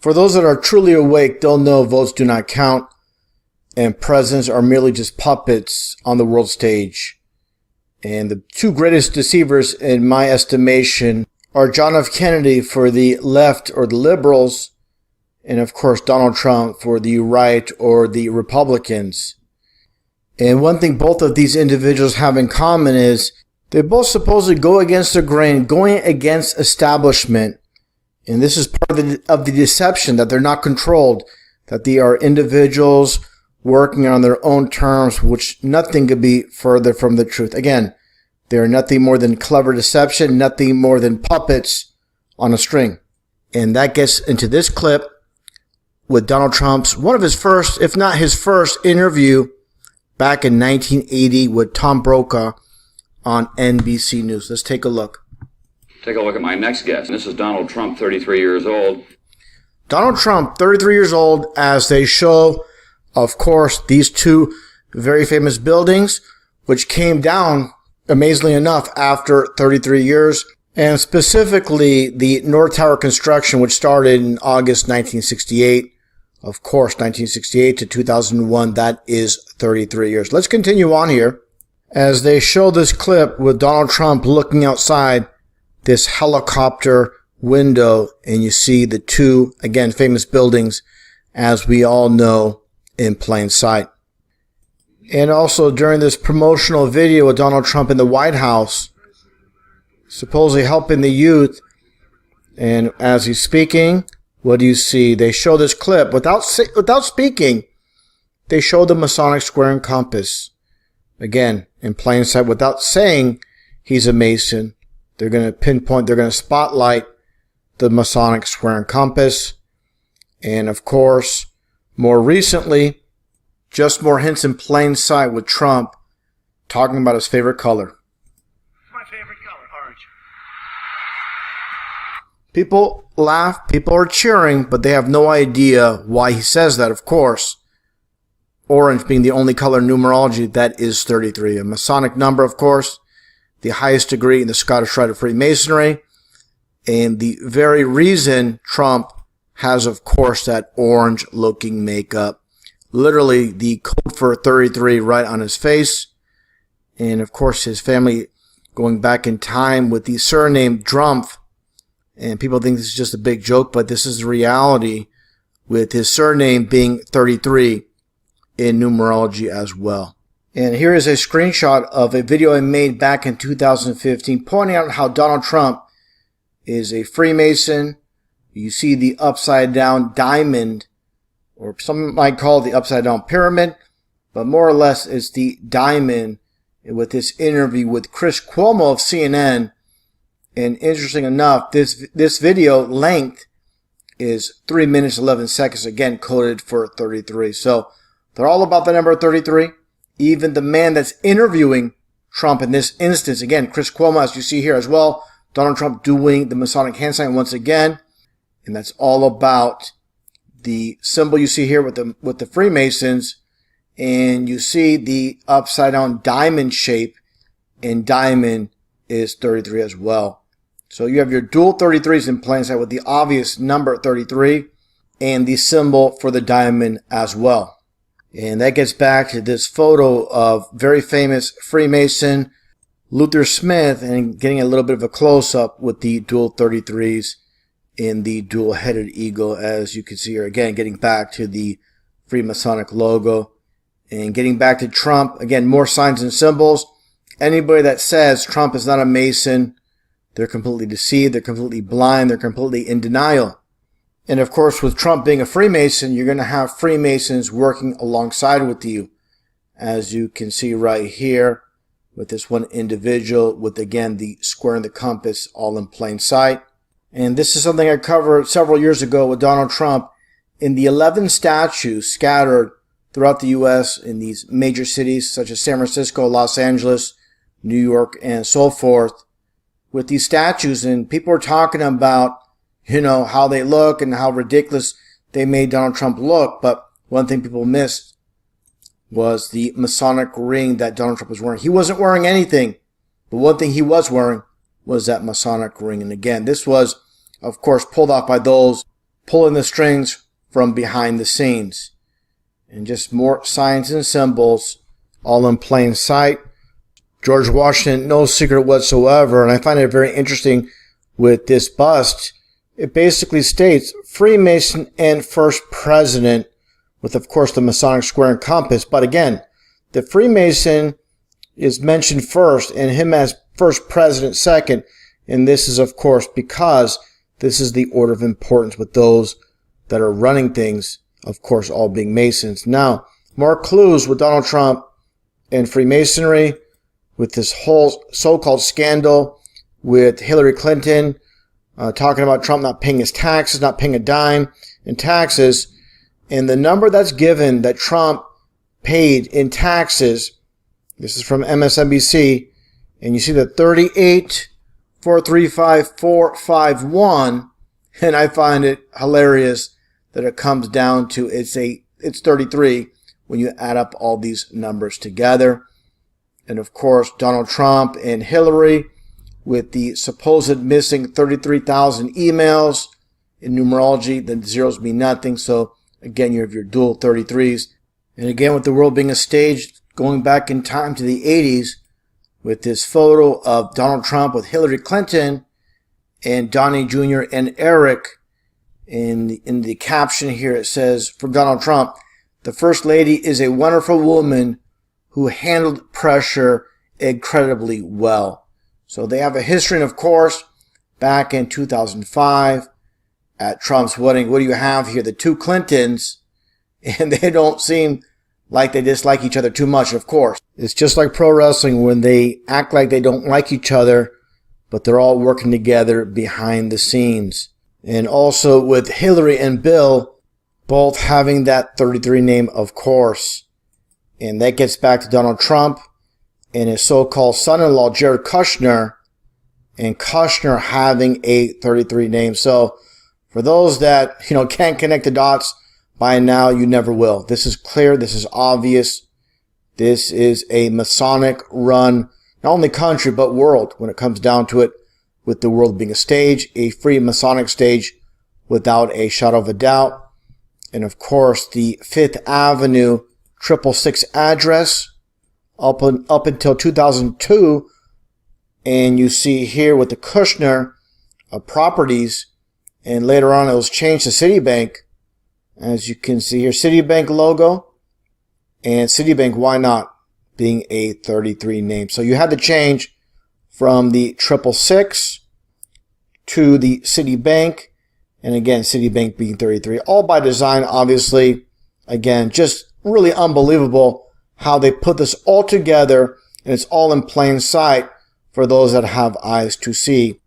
For those that are truly awake, they'll know votes do not count, and presidents are merely just puppets on the world stage. And the two greatest deceivers, in my estimation, are John F. Kennedy for the left or the liberals, and of course Donald Trump for the right or the Republicans. And one thing both of these individuals have in common is they both supposedly go against the grain, going against establishment. And this is part of the deception, that they're not controlled, that they are individuals working on their own terms, which nothing could be further from the truth. Again, they are nothing more than clever deception, nothing more than puppets on a string. And that gets into this clip with Donald Trump's, one of his first, if not his first interview back in 1980 with Tom Brokaw on NBC News. Let's take a look. Take a look at my next guest. This is Donald Trump, 33 years old. Donald Trump, 33 years old, as they show, of course, these two very famous buildings, which came down, amazingly enough, after 33 years. And specifically, the North Tower construction, which started in August 1968. Of course, 1968 to 2001, that is 33 years. Let's continue on here as they show this clip with Donald Trump looking outside this helicopter window, and you see the two, again, famous buildings, as we all know, in plain sight. And also during this promotional video with Donald Trump in the White House, supposedly helping the youth, and as he's speaking, what do you see? They show this clip without speaking. They show the Masonic square and compass, again, in plain sight, without saying he's a Mason. They're going to pinpoint, they're going to spotlight the Masonic square and compass. And of course, more recently, just more hints in plain sight with Trump talking about his favorite color. My favorite color, orange. People laugh, people are cheering, but they have no idea why he says that, of course. Orange being the only color in numerology, that is 33. A Masonic number, of course, the highest degree in the Scottish Rite of Freemasonry. And the very reason Trump has, of course, that orange-looking makeup. Literally the code for 33 right on his face. And, of course, his family going back in time with the surname Drumpf. And people think this is just a big joke, but this is the reality with his surname being 33 in numerology as well. And here is a screenshot of a video I made back in 2015 pointing out how Donald Trump is a Freemason. You see the upside down diamond, or some might call it the upside down pyramid, but more or less it's the diamond with this interview with Chris Cuomo of CNN. And interesting enough, this video length is 3 minutes 11 seconds, again coded for 33. So they're all about the number 33. Even the man that's interviewing Trump in this instance, again, Chris Cuomo, as you see here as well, Donald Trump doing the Masonic hand sign once again. And that's all about the symbol you see here with the Freemasons. And you see the upside down diamond shape, and diamond is 33 as well. So you have your dual 33s in plain sight with the obvious number 33 and the symbol for the diamond as well. And that gets back to this photo of very famous Freemason Luther Smith, and getting a little bit of a close-up with the dual 33s in the dual-headed eagle, as you can see here. Again, getting back to the Freemasonic logo. And getting back to Trump, again, more signs and symbols. Anybody that says Trump is not a Mason, they're completely deceived, they're completely blind, they're completely in denial. And of course, with Trump being a Freemason, you're going to have Freemasons working alongside with you. As you can see right here, with this one individual, with again the square and the compass all in plain sight. And this is something I covered several years ago with Donald Trump in the 11 statues scattered throughout the U.S. in these major cities such as San Francisco, Los Angeles, New York, and so forth. With these statues, and people are talking about, how they look and how ridiculous they made Donald Trump look. But one thing people missed was the Masonic ring that Donald Trump was wearing. He wasn't wearing anything, but one thing he was wearing was that Masonic ring. And again, this was, of course, pulled off by those pulling the strings from behind the scenes. And just more signs and symbols, all in plain sight. George Washington, no secret whatsoever, and I find it very interesting with this bust. It basically states Freemason and first president, with of course the Masonic square and compass. But again, the Freemason is mentioned first and him as first president second. And this is of course because this is the order of importance with those that are running things, of course all being Masons. Now, more clues with Donald Trump and Freemasonry, with this whole so-called scandal with Hillary Clinton, talking about Trump not paying his taxes, not paying a dime in taxes. And the number that's given that Trump paid in taxes, this is from MSNBC, and you see the 38,435,451, and I find it hilarious that it comes down to it's 33 when you add up all these numbers together. And of course, Donald Trump and Hillary with the supposed missing 33,000 emails. In numerology, the zeros mean nothing. So again, you have your dual 33s. And again, with the world being a stage, going back in time to the 80s, with this photo of Donald Trump with Hillary Clinton and Donnie Jr. and Eric. In the caption here, it says, from Donald Trump, the First Lady is a wonderful woman who handled pressure incredibly well. So they have a history, and of course, back in 2005, at Trump's wedding, what do you have here? The two Clintons, and they don't seem like they dislike each other too much, of course. It's just like pro wrestling when they act like they don't like each other, but they're all working together behind the scenes. And also with Hillary and Bill, both having that 33 name, of course. And that gets back to Donald Trump and his so-called son-in-law, Jared Kushner, and Kushner having a 33 name. So for those that, can't connect the dots by now, you never will. This is clear. This is obvious. This is a Masonic run, not only country, but world when it comes down to it, with the world being a stage, a free Masonic stage without a shadow of a doubt. And of course, the 5th Avenue 666 address up until 2002. And you see here with the Kushner properties, and later on it was changed to Citibank. As you can see here, Citibank logo, and Citibank, why not, being a 33 name. So you had to change from the 666 to the Citibank, and again, Citibank being 33. All by design, obviously. Again, just really unbelievable how they put this all together, and it's all in plain sight for those that have eyes to see.